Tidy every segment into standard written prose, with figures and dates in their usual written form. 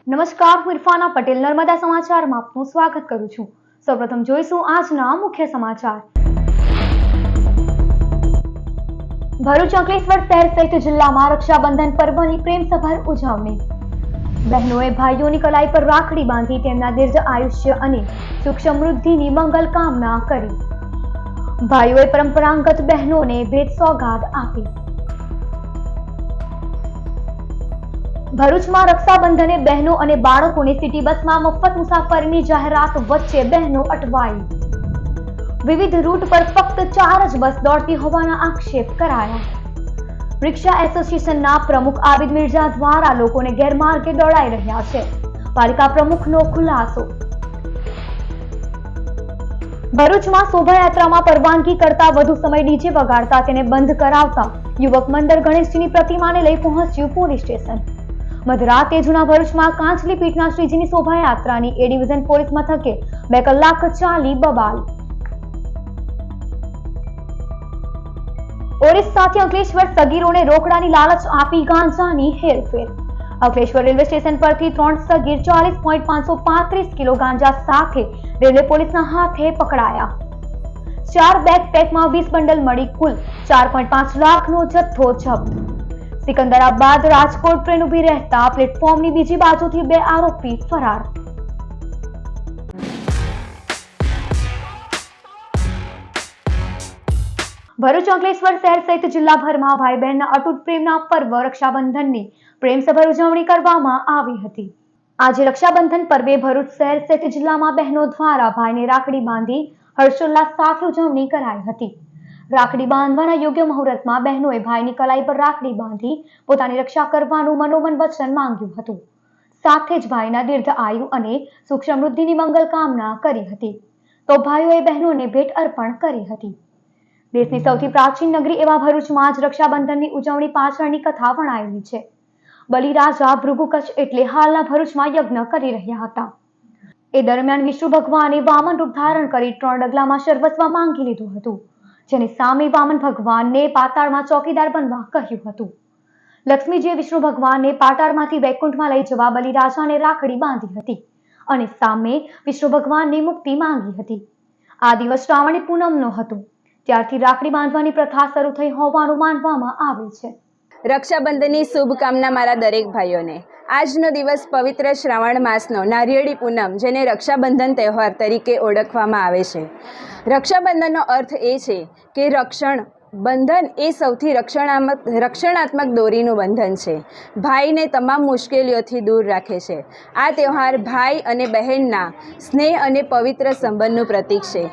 નમસ્કાર, હું ઇરફાના પટેલ નર્મદા સમાચારમાં આપનું સ્વાગત કરું છું। સૌપ્રથમ જોઈશું આજના મુખ્ય સમાચાર। ભરૂચ અંકલેશ્વર શહેર સહિત જિલ્લામાં રક્ષાબંધન પર્વની પ્રેમસભર ઉજવણી। બહેનોએ ભાઈઓની કલાઈ પર રાખડી બાંધી તેમના દીર્ઘ આયુષ્ય અને સુખ સમૃદ્ધિની મંગલ કામના કરી। ભાઈઓએ પરંપરાગત બહેનોને ભેટ સોગાદ આપી। ભરૂચમાં રક્ષાબંધને બહેનો અને બાળકોને સિટી બસમાં મફત મુસાફરીની જાહેરાત વચ્ચે બહેનો અટવાઈ। વિવિધ રૂટ પર ફક્ત 4 જ બસ દોડતી હોવાના આક્ષેપ કરાયા। રિક્ષા એસોસિએશનના પ્રમુખ આબિદ મિર્ઝા દ્વારા લોકોને ગેરમાર્ગે દોડાઈ રહ્યા છે। પાલિકા પ્રમુખનો ખુલાસો। ભરૂચમાં શોભાયાત્રામાં પરવાનગી કરતા વધુ સમય ડીજે વગાડતા તેને બંધ કરાવતા યુવક મંડળ ગણેશજીની પ્રતિમાને લઈ પહોંચ્યું પોલીસ સ્ટેશન। મધરાતે જૂના ભરૂચમાં કાંચલી પીઠના શ્રીજીની શોભાયાત્રાની એ ડિવિઝન પોલીસ મથકે 2 કલાક ચાલી બબાલ। ઓરિસ્સાથી અંકલેશ્વર સગીરોને રોકડાની લાલચ આપી ગાંજાની હેરફેર। અંકલેશ્વર રેલવે સ્ટેશન પરથી 3 સગીર 40.535 કિલો ગાંજા સાથે રેલવે પોલીસના હાથે પકડાયા। 4 બેકપેકમાં 20 બંડલ મળી કુલ 4.5 લાખનો જથ્થો જપ્ત। સિકંદરાબાદ રાજકોટ ટ્રેન ઉભી રહેતા પ્લેટફોર્મની બીજી બાજુથી 2 આરોપી ફરાર। ભરૂચ અંકલેશ્વર શહેર સહિત જિલ્લાભરમાં ભાઈ બહેનના અતૂટ પ્રેમના પર્વ રક્ષાબંધનની પ્રેમસભર ઉજવણી કરવામાં આવી હતી। આજે રક્ષાબંધન પર્વે ભરૂચ શહેર સહિત જિલ્લામાં બહેનો દ્વારા ભાઈને રાખડી બાંધી હર્ષોલ્લાસ સાથે ઉજવણી કરાઈ હતી। રાખડી બાંધવાના યોગ્ય મુહૂર્તમાં બહેનોએ ભાઈની કલાઈ પર રાખડી બાંધી પોતાની રક્ષા કરવાનું મનોમન વચન માંગ્યું હતું। સાથે જ ભાઈના દીર્ઘ આયુ અને સુખ સમૃદ્ધિની મંગલ કામના કરી હતી તો ભાઈઓએ બહેનોને ભેટ અર્પણ કરી હતી। દેશની સૌથી પ્રાચીન નગરી એવા ભરૂચમાં જ રક્ષાબંધનની ઉજવણી પાછળની કથા વણાયેલી છે। બલિરાજા ભૃગુકચ્છ એટલે હાલના ભરૂચમાં યજ્ઞ કરી રહ્યા હતા। એ દરમિયાન વિષ્ણુ ભગવાને વામન રૂપ ધારણ કરી 3 ડગલામાં સર્વસ્વ માંગી લીધું હતું, જેની સામે વામન ભગવાનને પાતાળમાં ચોકીદાર બનવા કહ્યું હતું। લક્ષ્મીજીએ વિષ્ણુ ભગવાનને પાતાળમાંથી વૈકુંઠમાં લઈ જવા બલિરાજાને રાખડી બાંધી હતી અને સામે વિષ્ણુ ભગવાનને મુક્તિ માંગી હતી। આ દિવસ શ્રાવણી પૂનમનો હતો, ત્યારથી રાખડી બાંધવાની પ્રથા શરૂ થઈ હોવાનું માનવામાં આવે છે। રક્ષાબંધનની શુભકામના મારા દરેક ભાઈઓને। આજનો દિવસ પવિત્ર શ્રાવણ માસનો નારિયેળી પૂનમ, જેને રક્ષાબંધન તહેવાર તરીકે ઓળખવામાં આવે છે। રક્ષાબંધનનો અર્થ એ છે કે રક્ષણ બંધન એ સૌથી રક્ષણાત્મક દોરીનું બંધન છે। ભાઈને તમામ મુશ્કેલીઓથી દૂર રાખે છે। આ તહેવાર ભાઈ અને બહેનના સ્નેહ અને પવિત્ર સંબંધનું પ્રતીક છે।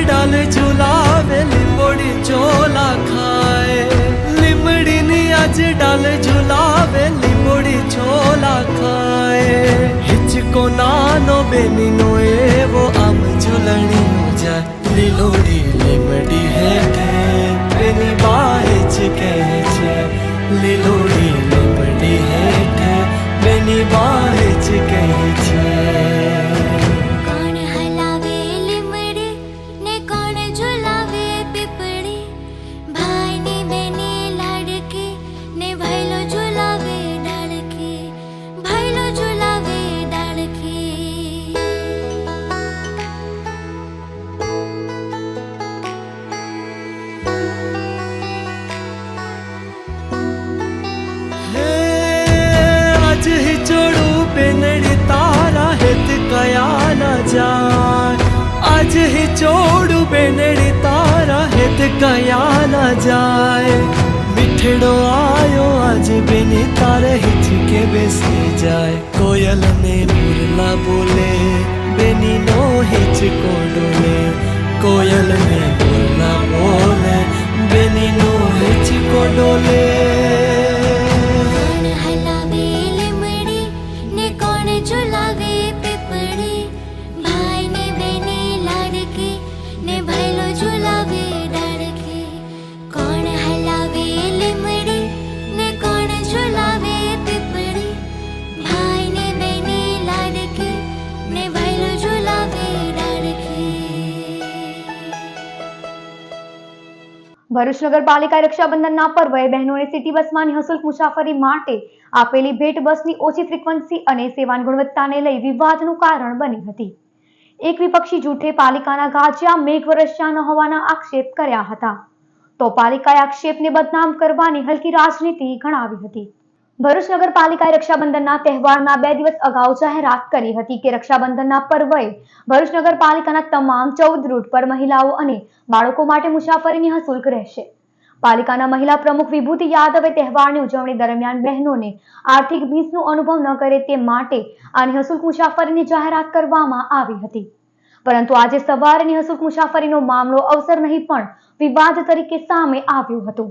डाल झुलावे लिंबोड़ी चोला खाए। लिमड़ी आज डाल झुलावे लिंबोड़ी चोला खाए। हिचको नानो बेनी नो एवो आम झुलनी हो जाए। लिलोड़ी लिमड़ी है बेनी बाहिच कहे छे। लिलोड़ी लिमड़ी है बेनी बाहिच कहे छे। आज ही चोड़ू बेनड़ी तारा हित कया न जाए। मिठड़ो आयो आज बेनी तारे हिच के बेसी जाए। कोई કોયલ ને મુરલા બોલે બેની નો હિચકો ડોલે કોયલ ને મુરલા બોલે બેની નો હિચકો ડોલે કોણ હલાવે લીમડી ને કોણ ઝુલાવે પીપળી ભાઈ ને બેને લાડકી ને ભાઈલો ઝુલાવે ડાળકી કોણ હલાવે લીમડી ને કોણ ઝુલાવે પીપળી ભાઈ ને બેને લાડકી ને ભાઈલો ઝુલાવે ડાળકી. ભરૂચ નગરપાલિકાએ રક્ષાબંધનના પર્વે બહેનોને સિટી બસમાં નિઃશુલ્ક મુસાફરી માટે આપેલી ભેટ બસની ઓછી ફ્રીક્વન્સી અને સેવાની ગુણવત્તાને લઈ વિવાદનું કારણ બની હતી. એક વિપક્ષી જૂથે પાલિકાના ગાજિયા મેઘ વરસ્યા ન હોવાના આક્ષેપ કર્યા હતા, તો પાલિકાએ આક્ષેપને બદનામ કરવાની હલકી રાજનીતિ ગણાવી હતી. ભરૂચ નગરપાલિકાએ રક્ષાબંધનના તહેવારના 2 દિવસ અગાઉ જાહેરાત કરી હતી કે રક્ષાબંધનના પર્વે ભરૂચ નગરપાલિકાના તમામ 14 રૂટ પર મહિલાઓ અને બાળકો માટે મુસાફરી નિઃશુલ્ક રહેશે. પાલિકાના મહિલા પ્રમુખ વિભૂતિ યાદવે તહેવારની ઉજવણી દરમિયાન બહેનોને આર્થિક ભીંસનો અનુભવ ન કરે તે માટે આ નિઃશુલ્ક મુસાફરીની જાહેરાત કરવામાં આવી હતી. પરંતુ આજે સવારે નિઃશુલ્ક મુસાફરીનો મામલો અવસર નહીં પણ વિવાદ તરીકે સામે આવ્યો હતો.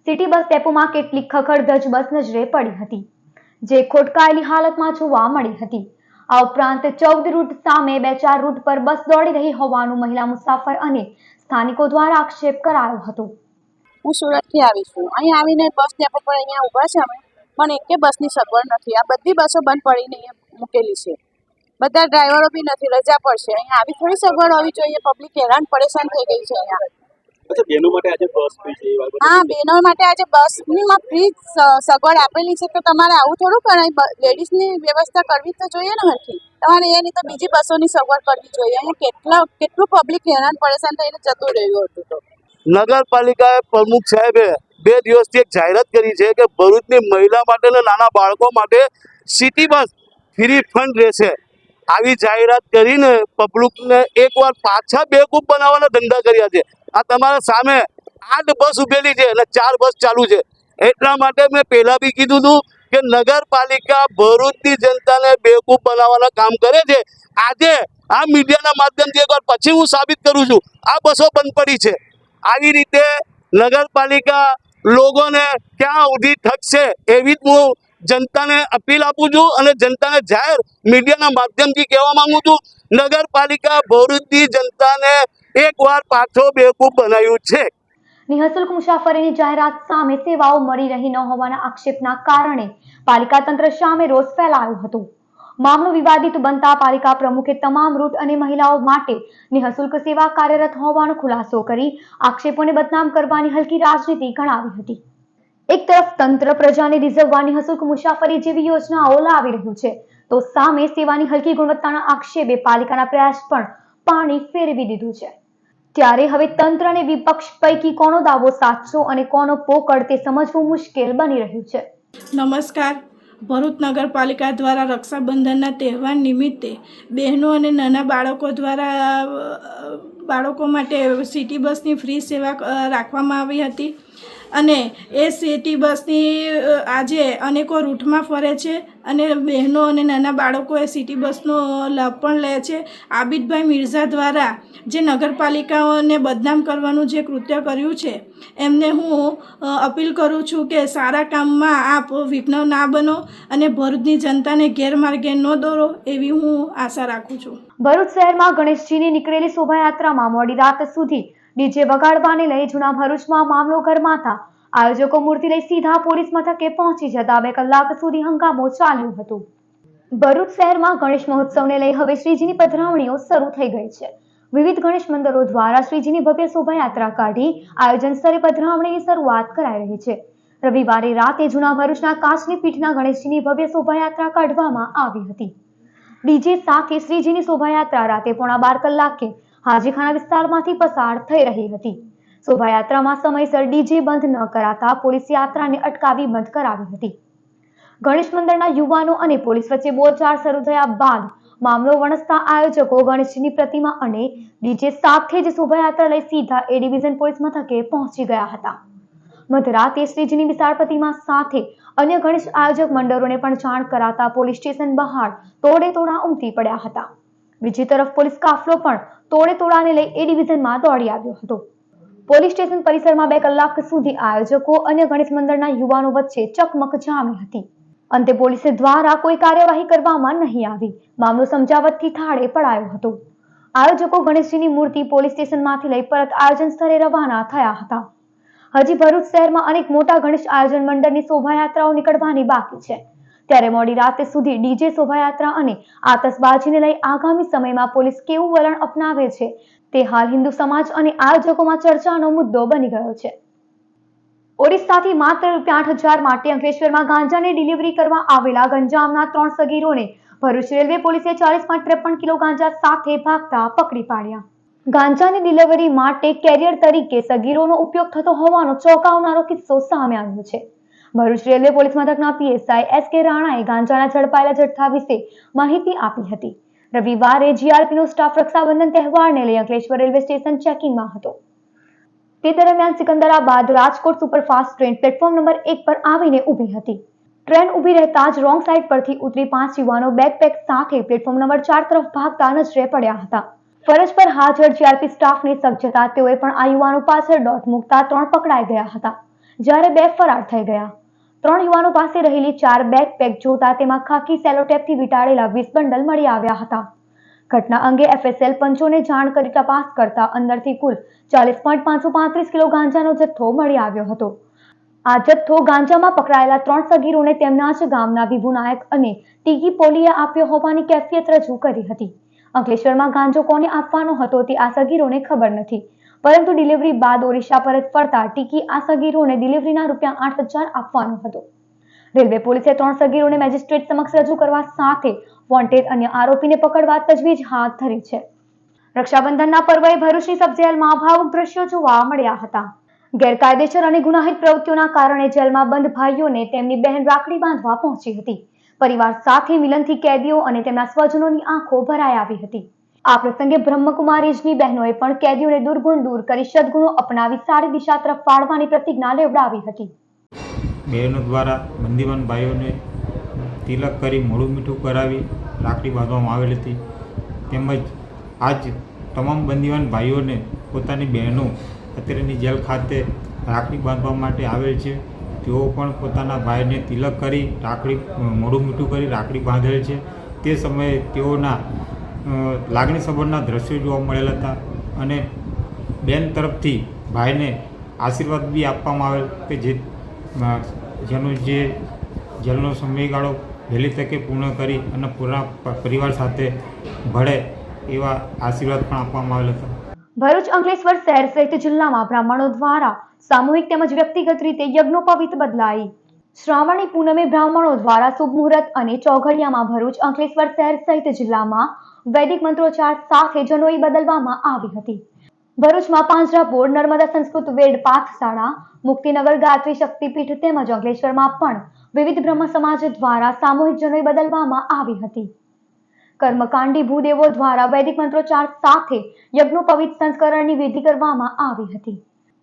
સિટી બસ ડેપોમાં કેટલીક ખખડધજ બસ નજરે પડી હતી, જે ખોટકાયેલી હાલતમાં જોવા મળી હતી. આ ઉપરાંત 14 રૂટ સામે 2-4 રૂટ પર બસ દોડી રહી હોવાનું મહિલા મુસાફર અને સ્થાનિકો દ્વારા આક્ષેપ કરાયો હતો. હું સુરતથી આવી છું. અહીં આવીને બસ ડેપો પર અહીંયા ઊભા છે અમે, પણ એકે બસની સગવડ નથી. આ બધી બસો બંધ પડીને અહીંયા મૂકેલી છે. બધા ડ્રાઈવરો બી નથી, રજા પર છે. અહીંયા આવી થોડી સગવડ હોવી જોઈએ. પબ્લિક હેરાન પરેશાન થઈ ગઈ છે અહીંયા. અચ્છા, બહેનો માટે આજે બસ ફ્રી છે એ વાત? હા, બહેનો માટે આજે બસની ફ્રી સગવડ આપેલી છે, તો તમારે આવું થોડું કરાય. લેડીઝની વ્યવસ્થા કરવી તો જોઈએ ને હરખી. તમારે એ નહીં તો બીજી બસોની સગવડ કરવી જોઈએ. અહીંયા કેટલું પબ્લિક હેરાન પરેશાન થઈને જતું રહ્યું હતું. તો નગરપાલિકાએ પ્રમુખ સાહેબે 2 દિવસથી એક જાહેરાત કરી છે કે ભરૂચની મહિલા માટે અને નાના બાળકો માટે સિટી બસ ફ્રી ફંડ રહેશે. આવી જાહેરાત કરીને પબ્લિકને એકવાર પાછા બેવકૂફ બનાવવાના ધંધા કર્યા છે. આ તમારા સામે 8 બસ ઉભેલી છે અને 4 બસ ચાલુ છે. એટલા માટે મેં પહેલાં બી કીધું હતું કે નગરપાલિકા ભરૂચની જનતાને બેવકૂફ બનાવવાના કામ કરે છે. આજે આ મીડિયાના માધ્યમથી એકવાર પછી હું સાબિત કરું છું, આ બસો બંધ પડી છે. આવી રીતે નગરપાલિકા લોકોને ક્યાં સુધી ઠગશે એવી જ હું જનતાને અપીલ આપું છું અને જનતાને જાહેર મીડિયાના માધ્યમથી કહેવા માંગુ છું, નગરપાલિકા ભરૂચની જનતાને એકવાર પાછો બેવકૂફ બનાવ્યું છે. નિઃશુલ્ક મુસાફરીની જાહેરાત સામે સેવાઓ મળી રહી ન હોવાના આક્ષેપના કારણે પાલિકા તંત્ર સામે રોષ ફેલાયો હતો. મામલો વિવાદિત બનતા પાલિકા પ્રમુખે તમામ રૂટ અને મહિલાઓ માટે નિઃશુલ્ક સેવા કાર્યરત હોવાનો ખુલાસો કરી આક્ષેપોને બદનામ કરવાની હલકી રાજનીતિ ગણાવી હતી. એક તરફ તંત્ર પ્રજાને રીઝવવા નિઃશુલ્ક મુસાફરી જેવી યોજનાઓ લાવી રહ્યું છે, તો સામે સેવાની હલકી ગુણવત્તાના આક્ષેપે પાલિકાના પ્રયાસ પણ પાણી ફેરવી દીધું છે. ત્યારે હવે તંત્ર અને વિપક્ષ પૈકી કોનો દાવો સાચો અને કોનો પોકળ તે સમજવું મુશ્કેલ બની રહ્યું છે. નમસ્કાર. ભરૂચ નગરપાલિકા દ્વારા રક્ષાબંધનના તહેવાર નિમિત્તે બહેનો અને નાના બાળકો માટે સિટી બસની ફ્રી સેવા રાખવામાં આવી હતી અને એ સિટી બસની આજે અનેકો રૂટમાં ફરે છે અને બહેનો અને નાના બાળકો એ સિટી બસનો લાભ પણ લે છે. આબિદભાઈ મિર્ઝા દ્વારા જે નગરપાલિકાઓને બદનામ કરવાનું જે કૃત્ય કર્યું છે, એમને હું અપીલ કરું છું કે સારા કામમાં આપ વિઘ્ન ના બનો અને ભરૂચની જનતાને ગેરમાર્ગે ન દોરો એવી હું આશા રાખું છું. ભરૂચ શહેરમાં ગણેશજીની નીકળેલી શોભાયાત્રામાં મોડી રાત સુધી ડીજે વગાડવાને લઈ જૂના ભરૂચમાં મામલો ગરમાતા આયોજકો મૂર્તિ લઈ સીધા પોલીસ મથકે પહોંચી જતા 2 કલાક સુધી હંગામો ચાલ્યો હતો. ભરૂચ શહેરમાં ગણેશ મહોત્સવને લઈ હવે શ્રીજીની પધરાવણીઓ શરૂ થઈ ગઈ છે. વિવિધ ગણેશ મંદિરો દ્વારા શ્રીજીની ભવ્ય શોભાયાત્રા કાઢી આયોજન સ્તરે પધરાવણીની શરૂઆત કરાઈ રહી છે. રવિવારે રાતે જૂના ભરૂચના કાચની પીઠના ગણેશજીની ભવ્ય શોભાયાત્રા કાઢવામાં આવી હતી. ડીજે સાથે શ્રીજીની શોભાયાત્રા રાતે 12:15 કલાકે હાજીખાના વિસ્તારમાંથી પસાર થઈ રહી હતી. શોભાયાત્રામાં સમયસર ડીજે બંધ ન કરાતા પોલીસ યાત્રાને અટકાવી બંધ કરાવી હતી. ગણેશ મંદિરના યુવાનો અને પોલીસ વચ્ચે બોરચાળ શરૂ થયા બાદ મામલો વણસતા આયોજકો ગણેશજીની પ્રતિમા અને ડીજે સાથે જ શોભાયાત્રા લઈ સીધા એ ડિવિઝન પોલીસ મથકે પહોંચી ગયા હતા. મધરાતે શ્રીજીની વિશાળ પ્રતિમા સાથે અન્ય ગણેશ આયોજક મંડળોને પણ જાણ કરાતા પોલીસ સ્ટેશન બહાર તોડે તોડા ઉમટી પડ્યા હતા. બીજી તરફ પોલીસ કાફલો પણ તોડે તોડાને લઈ એ ડિવિઝનમાં દોડી આવ્યો હતો. પોલીસ સ્ટેશન પરિસરમાં 2 કલાક સુધી આયોજકો અને ગણેશ મંડળના યુવાનો વચ્ચે ચકમક જામી હતી. અંતે પોલીસ દ્વારા કોઈ કાર્યવાહી કરવામાં નહીં આવી. મામલો સમજાવટથી થાળે પડાયો હતો. આયોજકો ગણેશજીની મૂર્તિ પોલીસ સ્ટેશનમાંથી લઈ પરત આયોજન સ્થળે રવાના થયા હતા. હજી ભરૂચ શહેરમાં અનેક મોટા ગણેશ આયોજન મંડળની શોભાયાત્રાઓ નીકળવાની બાકી છે. ત્યારે મોડી રાત સુધી ડીજે શોભાયાત્રા અને આતશબાજીને લઈ આગામી સમયમાં પોલીસ કેવું વલણ અપનાવે છે તે હાલ હિન્દુ સમાજ અને આયોજકોમાં ચર્ચાનો મુદ્દો બની ગયો છે. ઓડિશાથી માત્ર ₹8,000 માટે અંકલેશ્વરમાં ગાંજાની ડિલિવરી કરવા આવેલા ગંજામના 3 સગીરોને ભરૂચ રેલવે પોલીસે 40.53 કિલો ગાંજા સાથે ભાગતા પકડી પાડ્યા. ગાંજાની ડિલિવરી માટે કેરિયર તરીકે સગીરોનો ઉપયોગ થતો હોવાનો ચોંકાવનારો કિસ્સો સામે આવ્યો છે. ભરૂચ રેલવે પોલીસ મથકના પીએસઆઈ એસ.કે. રાણાએ ગાંજાના ઝડપાયેલા જથ્થા વિશે માહિતી આપી હતી. રવિવારે જીઆરપીનો સ્ટાફ રક્ષાબંધન તહેવારને લઈ અંકલેશ્વર રેલવે સ્ટેશન ચેકિંગમાં હતો. તે દરમિયાન Secunderabad Rajkot superfast train platform number 1 પર આવીને ઊભી હતી. ટ્રેન ઊભી રહેતા જ રોંગ સાઈડ પરથી ઉતરી 5 યુવાનો બેકપેક સાથે પ્લેટફોર્મ નંબર 4 તરફ ભાગતા નજરે પડ્યા હતા. ફરજ પર હાજર જીઆરપી સ્ટાફને શક જતા તેઓએ પણ આ યુવાનો પાછળ દોટ મૂકતા 3 પકડાઈ ગયા હતા, જ્યારે 2 ફરાર થઈ ગયા. 3 યુવાનો પાસે રહેલી 4 બેકપેક જોતા તેમાં ખાકી સેલોટેપથી વીંટાળેલા 20 બંડલ મળી આવ્યા હતા. ઘટના અંગે એફએસએલ પંચોને જાણ કરી તપાસ કરતા અંદરથી કુલ 40.535 કિલો ગાંજાનો જથ્થો મળી આવ્યો હતો. આ જથ્થો ગાંજામાં પકડાયેલા 3 સગીરોને તેમના જ ગામના વિભુ નાયક અને ટીકી પોલીએ આપ્યો હોવાની કેફિયત રજૂ કરી હતી. અંકલેશ્વરમાં ગાંજો કોને આપવાનો હતો તે આ સગીરોને ખબર નથી, પરંતુ ડિલિવરી બાદ ઓડિશા પરત ફરતા ટીકી આ સગીરોને ડિલિવરીના ₹8,000 આપવાનો હતો. રેલવે પોલીસે 3 સગીરોને મેજિસ્ટ્રેટ સમક્ષ રજૂ કરવા સાથે વોન્ટેડ અન્ય આરોપીને પકડવા તજવીજ હાથ ધરી છે. રક્ષાબંધનના પર્વે ભરૂચની સબ જેલમાં ભાવુક દ્રશ્યો જોવા મળ્યા હતા. ગેરકાયદેસર અને ગુનાહિત પ્રવૃત્તિઓના કારણે જેલમાં બંધ ભાઈઓને તેમની બહેન રાખડી બાંધવા પહોંચી હતી. પરિવાર સાથે મિલનથી કેદીઓ અને તેમના સ્વજનોની આંખો ભરાઈ આવી હતી. આ પ્રસંગે બ્રહ્મકુમારીજની બહેનોએ પણ કેદીઓને દુર્ગુણ દૂર કરી સદગુણો અપનાવી સારી દિશા તરફ વાળવાની પ્રતિજ્ઞા લેવડાવી હતી. બહેનો દ્વારા બંદીવાન ભાઈઓને તિલક કરી મોઢું મીઠું કરાવી રાખડી બાંધવામાં આવેલી હતી. તેમજ આજ તમામ બંદીવાન ભાઈઓને પોતાની બહેનો અત્યારેની જેલ ખાતે રાખડી બાંધવા માટે આવેલ છે. તેઓ પણ પોતાના ભાઈને તિલક કરી રાખડી મોઢું મીઠું કરી રાખડી બાંધેલ છે. તે સમયે તેઓના લાગણીસભરના દ્રશ્યો જોવા મળેલ હતા અને બેન તરફથી ભાઈને આશીર્વાદ બી આપવામાં આવેલ કે જેનો જે જેલનો સમયગાળો વહેલી તકે પૂર્ણ કરી અને પૂરા પરિવાર સાથે ભળે એવા આશીર્વાદ પણ આપવામાં આવેલ હતા. ભરૂચ અંકલેશ્વર શહેર સહિત જિલ્લામાં બ્રાહ્મણો દ્વારા સામૂહિક તેમજ વ્યક્તિગત રીતે યજ્ઞોપવિત બદલાઈ. શ્રાવણી પૂનમે બ્રાહ્મણો દ્વારા શુભ મુહૂર્ત અને ચોઘડિયામાં ભરૂચ અંકલેશ્વર શહેર સહિત જિલ્લામાં વૈદિક મંત્રોચ્ચાર સાથે જનોઈ બદલવામાં આવી હતી. ભરૂચમાં પાંજરાપોળ નર્મદા સંસ્કૃત વેદ પાઠશાળા, મુક્તિનગર ગાયત્રી શક્તિપીઠ તેમજ અંકલેશ્વરમાં પણ વિવિધ બ્રહ્મ સમાજ દ્વારા સામૂહિક જનોઈ બદલવામાં આવી હતી. કર્મકાંડી ભૂદેવો દ્વારા વૈદિક મંત્રોચ્ચાર સાથે યજ્ઞોપવિત સંસ્કરણની વિધિ કરવામાં આવી હતી.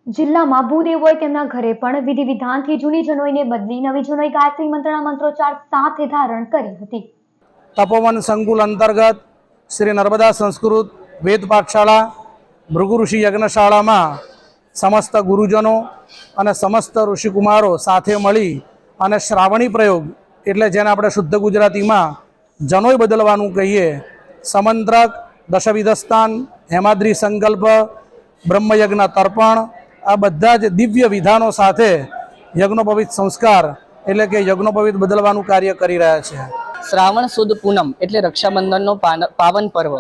જિલ્લામાં ભૂદેવોએ તેમના ઘરે પણ વિધિ વિધાનથી જૂની જનોઈને બદલી નવી જનોઈ ગાયત્રી મંત્રના મંત્રોચ્ચાર સાથે ધારણ કરી હતી. તપોવન સંકુલ અંતર્ગત શ્રી નર્મદા સંસ્કૃત વેદ પાઠશાળા ભૃગુ ઋષિ યજ્ઞશાળામાં સમસ્ત ગુરુજનો અને સમસ્ત ઋષિકુમારો સાથે મળી અને શ્રાવણી પ્રયોગ એટલે જેને આપણે શુદ્ધ ગુજરાતીમાં જનોઈ બદલવાનું કહીએ, સમંત્રક, દશવિધસ્થાન, હેમાદ્રી સંકલ્પ, બ્રહ્મયજ્ઞ તર્પણ, આ બધા જ દિવ્ય વિધાનો સાથે યજ્ઞોપવિત સંસ્કાર એટલે કે યજ્ઞોપવિત બદલવાનું કાર્ય કરી રહ્યા છે. શ્રાવણ સુદ પૂનમ એટલે રક્ષાબંધનનો પાવન પર્વ.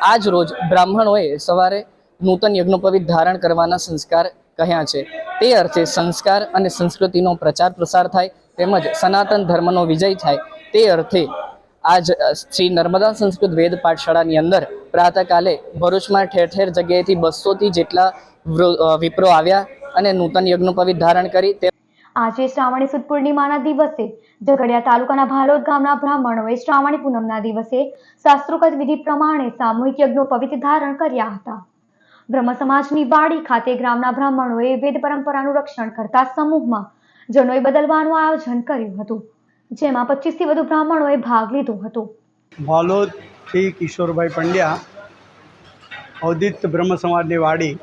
આજ રોજ બ્રાહ્મણોએ સવારે નૂતન યજ્ઞોપવિત ધારણ કરવાના સંસ્કાર કહ્યા છે. તે અર્થે સંસ્કાર અને સંસ્કૃતિનો પ્રચાર પ્રસાર થાય તેમજ સનાતન ધર્મનો વિજય થાય તે અર્થે આજ શ્રી નર્મદા સંસ્કૃત વેદ પાઠશાળાની અંદર પ્રાતઃકાલે ભરૂચમાં ઠેર ઠેર જગ્યાએથી 200થી જેટલા વિપ્રો આવ્યા અને નૂતન યજ્ઞોપવિત ધારણ કરી. આજે શ્રાવણી સુદ પૂર્ણિમાના દિવસે ઝઘડિયા તાલુકાના ભાલોદ ગામના બ્રાહ્મણોએ શ્રાવણી પૂનમના દિવસે શાસ્ત્રોક્ત વિધિ પ્રમાણે સામૂહિક યજ્ઞોપવિત ધારણ કર્યા હતા. બ્રહ્મ સમાજની વાડી ખાતે ગ્રામના બ્રાહ્મણોએ વેદ પરંપરાનું રક્ષણ કરતા સમૂહમાં જનોઈ બદલવાનું આયોજન કર્યું હતું, જેમાં 25 થી વધુ બ્રાહ્મણોએ ભાગ લીધો હતો. વાલોદથી કિશોરભાઈ પંડ્યા, અવધિત બ્રહ્મ સમાજની વાડી.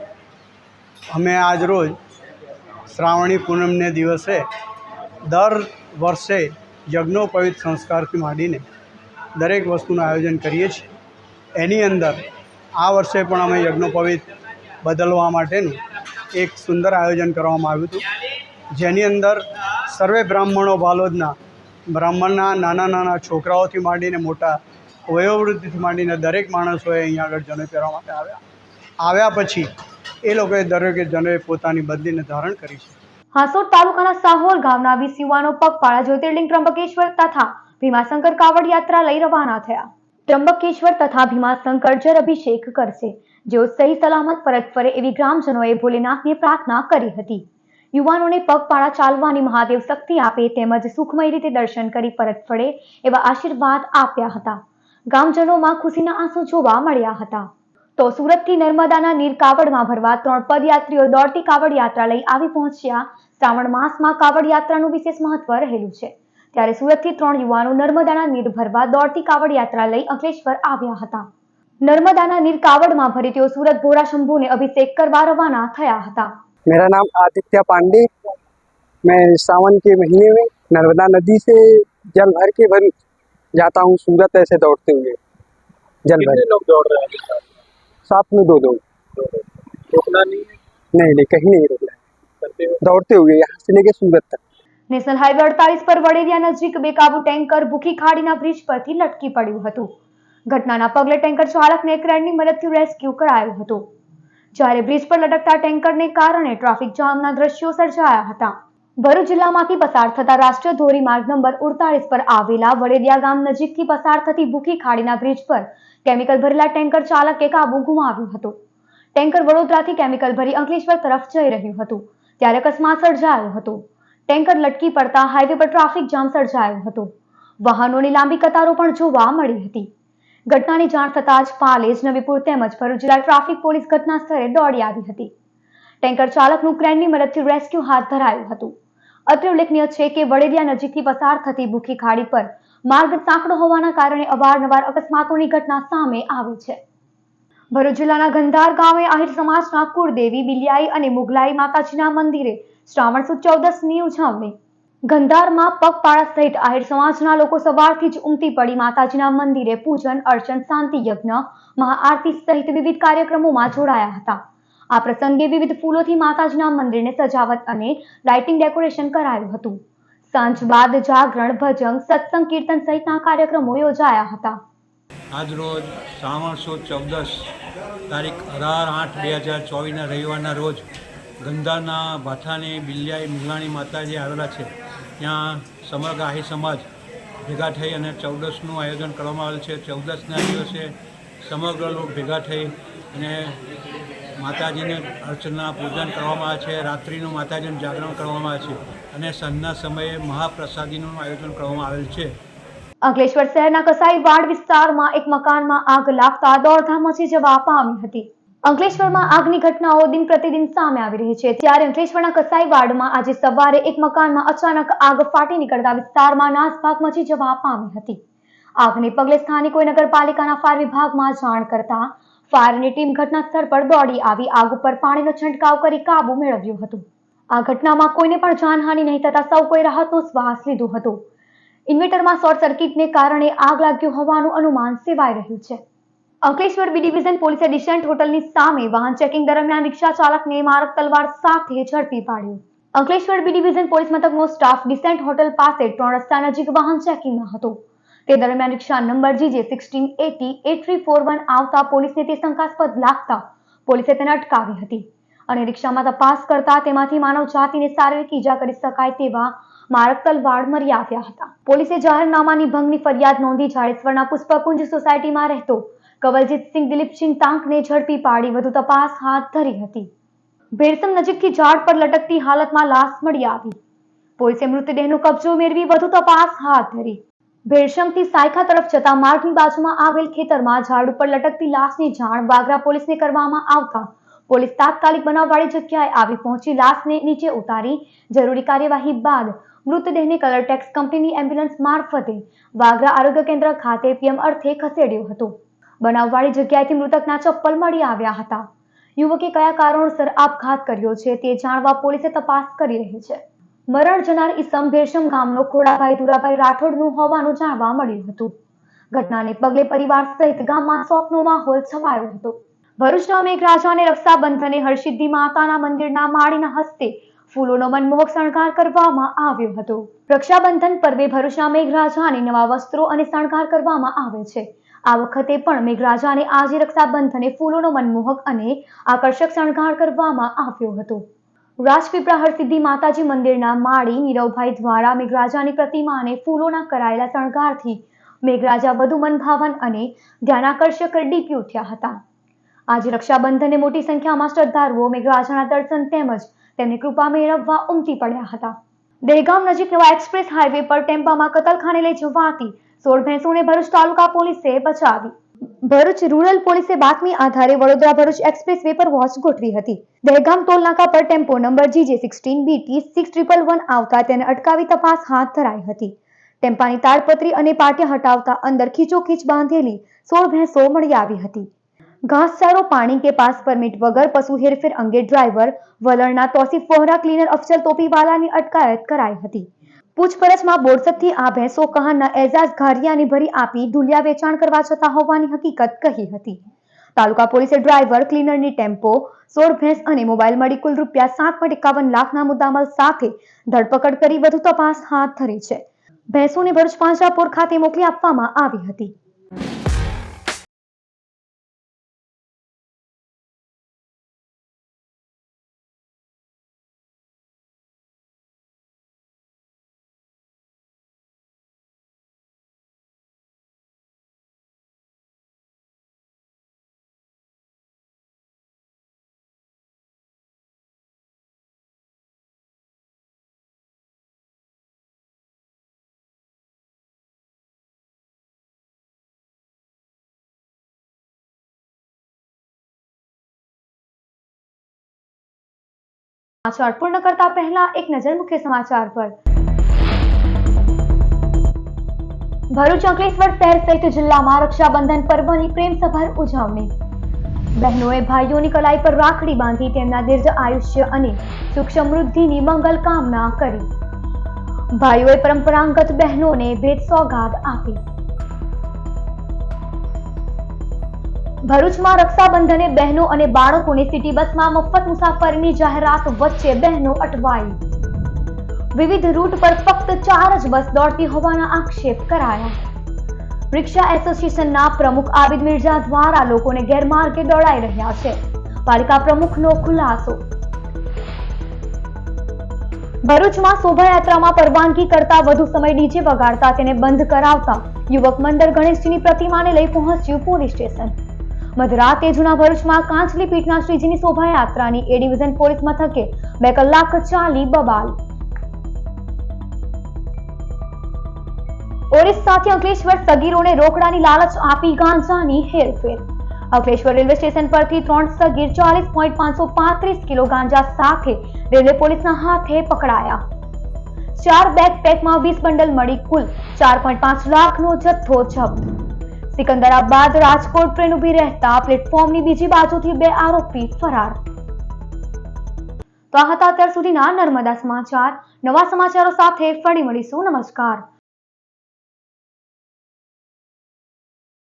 અમે આજ રોજ શ્રાવણી પૂનમને દિવસે દર વર્ષે યજ્ઞોપવિત સંસ્કારથી માંડીને દરેક વસ્તુનું આયોજન કરીએ છીએ. એની અંદર આ વર્ષે પણ અમે યજ્ઞોપવિત બદલવા માટેનું એક સુંદર આયોજન કરવામાં આવ્યું હતું, જેની અંદર સર્વે બ્રાહ્મણો વાલોદના બ્રાહ્મણના નાના છોકરાઓથી માંડીને મોટા વયોવૃદ્ધથી માંડીને દરેક માણસોએ અહીંયા આગળ જનોઈ પહેરવા માટે આવ્યા પછી એ લોકોએ દરેકે જનોઈ પોતાની બદલીને ધારણ કરી છે. હાસોડ તાલુકાના સાહોલ ગામના 20 યુવાનો પગપાળા જ્યોતિર્લિંગ ત્રંબકેશ્વર તથા ભીમાશંકર કાવડ યાત્રા લઈ રવાના થયા. ત્રંબકેશ્વર તથા ભીમાશંકર જળ અભિષેક કરશે, જેઓ સહી સલામત પરત ફરે એવી ગ્રામજનોએ ભોલેનાથને પ્રાર્થના કરી હતી. યુવાનોને પગપાળા ચાલવાની મહાદેવ શક્તિ આપે તેમજ સુખમય રીતે દર્શન કરી પરત ફળે એવા આશીર્વાદ આપ્યા હતા. ગામજનોમાં ખુશીના આંસુ જોવા મળ્યા હતા. તો સુરતથી નર્મદાના નીર કાવડમાં ભરવા 3 પદયાત્રીઓ દોડતી કાવડ યાત્રા લઈ આવી પહોંચ્યા. શ્રાવણ માસમાં કાવડ યાત્રાનું વિશેષ મહત્વ રહેલું છે, ત્યારે સુરતથી 3 યુવાનો નર્મદાના નીર ભરવા દોડતી કાવડ યાત્રા લઈ અંકલેશ્વર આવ્યા હતા. नर्मदाना नीर कावड़ भरी तेओ सूरत भोरा शंभू ने अभिषेक करवा रवाना थया हता। मेरा नाम आदित्य पांडे। मैं सावन के महीने में नर्मदा नदी से जल भर के जाता हूँ सूरत, ऐसे दौड़ते हुए जल भर। लोग दौड़ रहे हैं साथ में दो रुकना नहीं कहीं नहीं रुकना, दौड़ते हुए यहाँ से लेके सूरत तक। नेशनल हाईवे 48 पर वडेरिया नजीक बेकाबू टेंकर भूखी खाड़ीना ब्रिज परथी लटकी पड्યું હતું। ઘટનાના પગલે ટેન્કર ચાલકને ક્રેનની મદદથી રેસ્ક્યુ કરાયો હતો, જ્યારે બ્રિજ પર લટકતા ટેન્કરને કારણે ટ્રાફિક જામના દ્રશ્યો સર્જાયા હતા। ભરૂચ જિલ્લામાંથી પસાર થતા રાષ્ટ્રીય ધોરીમાર્ગ નંબર 48 પર આવેલા વડેરિયા ગામ નજીકથી પસાર થતી ભૂખી ખાડીના બ્રિજ પર કેમિકલ ભરેલા ટેન્કર ચાલકે કાબુ ગુમાવ્યો હતો। ટેન્કર વડોદરાથી કેમિકલ ભરી અંકલેશ્વર તરફ જઈ રહ્યું હતું, ત્યારે અકસ્માત સર્જાયો હતો। ટેન્કર લટકી પડતા હાઈવે પર ટ્રાફિક જામ સર્જાયો હતો, વાહનોની લાંબી કતારો પણ જોવા મળી હતી। ઘટનાની જાણ થતાં જ પાલેજ, નવીપુર તેમજ ભરૂચ જિલ્લા ટ્રાફિક પોલીસ ઘટના સ્થળે દોડી આવી હતી। ટેન્કર ચાલકનું ક્રેનની મદદથી રેસ્ક્યુ હાથ ધરાયું હતું। અત્રે ઉલ્લેખનીય છે કે વડેરિયા નજીકથી પસાર થતી ભૂખી ખાડી પર માર્ગ સાંકડો હોવાના કારણે અવારનવાર અકસ્માતોની ઘટના સામે આવે છે। ભરૂચ જિલ્લાના ગંધાર ગામે આહિર સમાજના કુળદેવી બિલિયાઈ અને મુગલાઈ માતાજીના મંદિરે શ્રાવણ સુદ 14ની ઉજવણી। ગંધારમાં પગપાળા સહિત આહિર સમાજના લોકો સવારથી જ ઉમટી પડી માતાજીના મંદિરે પૂજન અર્ચન, શાંતિ યજ્ઞ, મહાઆરતી સહિત વિવિધ કાર્યક્રમોમાં જોડાયા હતા। આ પ્રસંગે વિવિધ ફૂલોથી માતાજીના મંદિરને સજાવટ અને લાઇટિંગ ડેકોરેશન કરાયું હતું। સાંજ બાદ જાગરણ, ભજન, સત્સંગ, કીર્તન સહિતના કાર્યક્રમો યોજાયા હતા। આજ રોજ શ્રાવણ સુદ 14 તારીખ 18/8/2024ના રવિવારના રોજ ગંધારના ભાઠાની બિલિયાઈ મુગલાણી માતાજી આવેલા છે, ત્યાં સમગ્ર આહિર સમાજ ભેગા થઈ અને 14નું આયોજન કરવામાં આવેલ છે। 14ના દિવસે સમગ્ર લોકો ભેગા થઈ અને માતાજીને અર્ચના પૂજન કરવામાં આવે છે, રાત્રિનું માતાજીનું જાગરણ કરવામાં આવે છે અને સાંજના સમયે મહાપ્રસાદીનું આયોજન કરવામાં આવેલ છે। અંકલેશ્વર શહેરના કસાઈવાડ વિસ્તારમાં એક મકાનમાં આગ લાગતા દોડધામ મચી જવા પામી હતી। અંકલેશ્વરમાં આગની ઘટનાઓ દિન પ્રતિદિન સામે આવી રહી છે, ત્યારે અંકલેશ્વરના કસાઈવાડમાં આજે સવારે એક મકાનમાં અચાનક આગ ફાટી નીકળતા વિસ્તારમાં નાસભાગ મચી જવા પામી હતી। આગને પગલે સ્થાનિકોએ નગરપાલિકાના ફાયર વિભાગમાં જાણ કરતા ફાયરની ટીમ ઘટના સ્થળ પર દોડી આવી આગ ઉપર પાણીનો છંટકાવ કરી કાબુ મેળવ્યો હતો। આ ઘટનામાં કોઈને પણ જાનહાનિ નહીં થતા સૌ કોઈ રાહતનો શ્વાસ લીધો હતો। ઇન્વર્ટરમાં શોર્ટ સર્કિટને કારણે આગ લાગ્યું હોવાનું અનુમાન સેવાઈ રહ્યું છે। અંકલેશ્વર બી ડિવિઝન પોલીસે ડિસેન્ટ હોટલની સામે વાહન ચેકિંગ દરમિયાન રિક્ષા ચાલકને મારક તલવાર સાથે ઝડપી પાડ્યો। અંકલેશ્વર બી ડિવિઝન પોલીસ મથકનો સ્ટાફ ડિસેન્ટ હોટલ પાસે 3 રસ્તા નજીક વાહન ચેકિંગમાં હતો। તે દરમિયાન રિક્ષા નંબર GJ16808341 આવતા પોલીસને તે શંકાસ્પદ લાગતા પોલીસે તેને અટકાવી હતી અને રિક્ષામાં તપાસ કરતા તેમાંથી માનવ જાતિને શારીરિક ઈજા કરી શકાય તેવા મારક તલવાર મળી આવ્યા હતા। પોલીસે જાહેરનામાની ભંગની ફરિયાદ નોંધી જાડેશ્વરના પુષ્પકુંજ સોસાયટીમાં રહેતો કવલજીતસિંહ દિલીપસિંહ તાંકને ઝડપી પાડી વધુ તપાસ હાથ ધરી હતી। ભેરસમ નજીકથી ઝાડ પર લટકતી હાલતમાં લાશ મળી આવી। પોલીસે મૃતદેહનો કબજો મેળવી વધુ તપાસ હાથ ધરી। ભેરસમથી સાયખા તરફ જતા માર્ગની બાજુમાં આવેલ ખેતરમાં ઝાડ ઉપર લટકતી લાશની જાણ વાગરા પોલીસને કરવામાં આવતા પોલીસ તાત્કાલિક બનાવવાળી જગ્યાએ આવી પહોંચી લાશને નીચે ઉતારી જરૂરી કાર્યવાહી બાદ મૃતદેહને કલરટેક્સ કંપનીની એમ્બ્યુલન્સ મારફતે વાગરા આરોગ્ય કેન્દ્ર ખાતે પીએમ અર્થે ખસેડ્યો હતો. બનાવવાળી જગ્યાએથી મૃતકના ચપ્પલ મળી આવ્યા હતા. યુવકે કયા કારણોસર આપઘાત કર્યો છે તે જાણવા પોલીસે તપાસ કરી રહી છે. મરણ જનાર ઈસમ ભેરશમ ગામનો ખોડાભાઈ ધુરાભાઈ રાઠોડનું હોવાનું જાણવા મળ્યું હતું. ઘટનાને પગલે પરિવાર સહિત ગામમાં શોકનો માહોલ છવાયો હતો. ભરૂચના મેઘરાજા અને રક્ષાબંધને હરસિદ્ધિ માતાના મંદિરના માળીના હસ્તે ફૂલોનો મનમોહક શણગાર કરવામાં આવ્યો હતો. રક્ષાબંધન પર્વે ભરૂચના મેઘરાજાને નવા વસ્ત્રો અને શણગાર કરવામાં આવે છે. આ વખતે પણ મેઘરાજાને આજે રક્ષાબંધને ફૂલોનો મનમોહક અને આકર્ષક શણગાર કરવામાં આવ્યો હતો. રાજપીપળા હરસિદ્ધિ માતાજી મંદિરના માળી નીરવભાઈ દ્વારા મેઘરાજાની પ્રતિમાને ફૂલોના કરાયેલા શણગારથી મેઘરાજા વધુ મનભાવન અને ધ્યાનાકર્ષક ડીપી ઉઠ્યા હતા. આજે રક્ષાબંધને મોટી સંખ્યામાં શ્રદ્ધાળુઓ મેઘરાજાના દર્શન તેમજ તેમની કૃપા મેળવવા ઉમટી પડ્યા હતા. દહેગામ નજીક નવા એક્સપ્રેસ હાઈવે પર ટેમ્પામાં કતલખાને લઈ જવાતી 16 ભેંસોને ભરૂચ તાલુકા પોલીસે બચાવી. ભરૂચ રૂરલ પોલીસે બાતમી આધારે વડોદરા ભરૂચ એક્સપ્રેસ વે પર વોચ ગોઠવી હતી. દહેગામ ટોલનાકા પર ટેમ્પો નંબર GJ16BT6111 આવતા તેને અટકાવી તપાસ હાથ ધરાઈ હતી. ટેમ્પાની તાડપત્રી અને પાટિયા હટાવતા અંદર ખીચોખીચ બાંધેલી 16 ભેંસો મળી આવી હતી. ઘાસચારો પાણી કે પાસ પરમિટ વગર પશુ હેરફેર અંગે ડ્રાઈવર વલણના તોસીફ વહોરા ક્લીનર અફસર તોપીવાલાની અટકાયત કરાઈ હતી. પૂછપરછમાં બોરસદથી આ ભેંસો કહાના એઝાઝ ઘારિયાની ભરી આપી ઢુલિયા વેચાણ કરવા જતા હોવાની હકીકત કહી હતી. તાલુકા પોલીસે ડ્રાઈવર ક્લીનરની ટેમ્પો 16 ભેંસ અને મોબાઈલ મળી કુલ ₹7.51 લાખના મુદ્દામાલ સાથે ધરપકડ કરી વધુ તપાસ હાથ ધરી છે. ભેંસોને ભરૂચ પાંજરાપોર ખાતે મોકલી આપવામાં આવી હતી. સમાચાર પૂર્ણ કરતા પહેલા એક નજર મુખ્ય સમાચાર પર. ભરૂચ અંકલેશ્વર શહેર સહિત જિલ્લામાં રક્ષાબંધન પર્વની પ્રેમસભર ઉજવણી. બહેનોએ ભાઈઓની કલાઈ પર રાખડી બાંધી તેમના દીર્ઘ આયુષ્ય અને સુખ સમૃદ્ધિની મંગલ કામના કરી. ભાઈઓએ પરંપરાગત બહેનોને ભેટ સોગાદ આપી. ભરૂચમાં રક્ષાબંધને બહેનો અને બાળકોને સિટી બસમાં મફત મુસાફરીની જાહેરાત વચ્ચે બહેનો અટવાઈ. વિવિધ રૂટ પર ફક્ત 4 જ બસ દોડતી હોવાના આક્ષેપ કરાયા. રિક્ષા એસોસિએશનના પ્રમુખ આબિદ મિર્ઝા દ્વારા લોકોને ગેરમાર્ગે દોડાઈ રહ્યા છે. પાલિકા પ્રમુખનો ખુલાસો. ભરૂચમાં શોભાયાત્રામાં પરવાનગી કરતા વધુ સમય ડીજે વગાડતા તેને બંધ કરાવતા યુવક મંડળ ગણેશજીની પ્રતિમાને લઈ પહોંચ્યું પોલીસ સ્ટેશન. મધરાતે જૂના ભરૂચમાં કાંચલી પીઠના શ્રીજીની શોભાયાત્રાની એ ડિવિઝન પોલીસ મથકે 2 કલાક ચાલી બબાલ. ઓરિસ્સાથી અંકલેશ્વર સગીરોને રોકડાની લાલચ આપી ગાંજાની હેરફેર. અંકલેશ્વર રેલવે સ્ટેશન પરથી 3 સગીર 40.535 કિલો ગાંજા સાથે રેલવે પોલીસના હાથે પકડાયા. 4 બેકપેકમાં 20 બંડલ મળી કુલ 4.5 લાખનો જથ્થો જપ્ત. સિકંદરાબાદ રાજકોટ ટ્રેન ઊભી રહેતા પ્લેટફોર્મની બીજી બાજુથી 2 આરોપી ફરાર. તો આ હતા અત્યાર સુધીના નર્મદા સમાચાર. નવા સમાચારો સાથે ફરી મળીશું. નમસ્કાર.